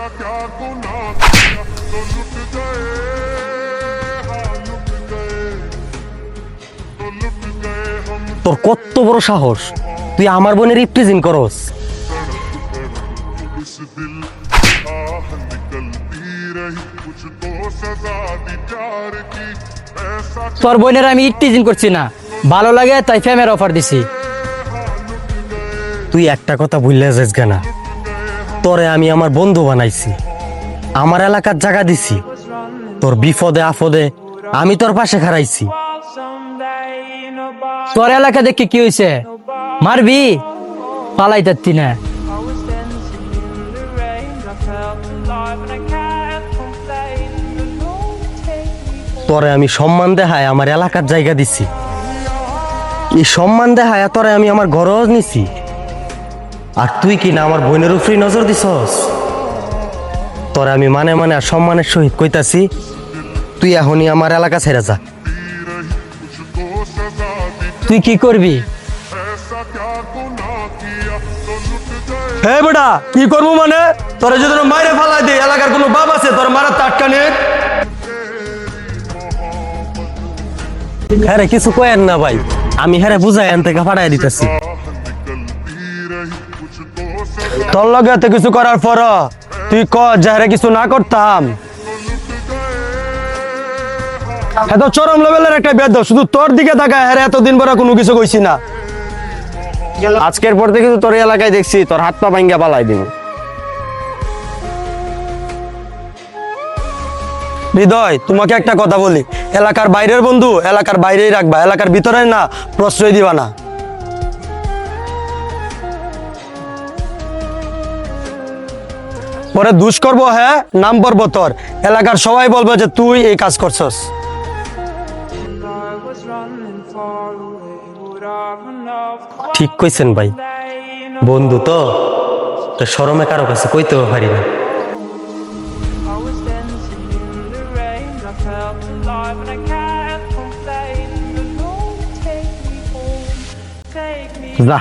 তোর কত বড় সাহস, তুই আমার বোনের রিপ্রেজেন্ট করস। তোর বোনের আমি ইটিজিং করছি না, ভালো লাগে তাই ফেমের অফার দিছি। তুই একটা কথা ভুলে যাস না, তোরে আমি আমার বন্ধু বানাইছি, আমার এলাকার জায়গা দিছি, তোর বিপদে আপদে আমি তোর পাশে খাড়াইছি। তোর এলাকা দেখে কি হয়েছে, মারবি? পালাইতারতি না। তোরে আমি সম্মান দেখায় আমার এলাকার জায়গা দিছি, এই সম্মান দেখায় তোরে আমি আমার ঘরও নিছি, আর তুই কি না আমার বোনের উপরেই নজর দিছস? তোরে আমি মানে মানে আর সম্মানের সহিত কইতাছি, তুই এখনই আমার এলাকা ছেড়ে যা। তুই কি করবি? হে বেটা, কি করবো মানে? তোরা যদি মাইরে ফালাই দে, এলাকার কোনো বাপ আছে তোর মারার টাটকা নে? হ্যাঁ রে, কিছু কয়েন না ভাই, আমি হ্যাঁ বুঝাই এন থেকে ফাটাই দিতেছি। তোর লগে এত কিছু করার পর তুই ক যাহারে কিছু না করতাম। এত চরম লেভেলের একটা বেদ, শুধু তোর দিকে তাকায় হ্যাঁ এতদিন পরে কোনো কিছু কইছি না। আজকের পর থেকে তোর এলাকায় দেখছি তোর হাত পা ভাঙ্গা পালাই দিব। হৃদয়, তোমাকে একটা কথা বলি, এলাকার বাইরের বন্ধু এলাকার বাইরেই রাখবা, এলাকার ভিতরে না প্রশ্রয় দিবা না। পরে দুষ করবো, হ্যাঁ নাম পড়বো তোর, এলাকার সবাই বলবে যে তুই এই কাজ করছস। ঠিক কইছেন ভাই, বন্ধু তো শরমে কারো কাছে কইতেও পারি না। যা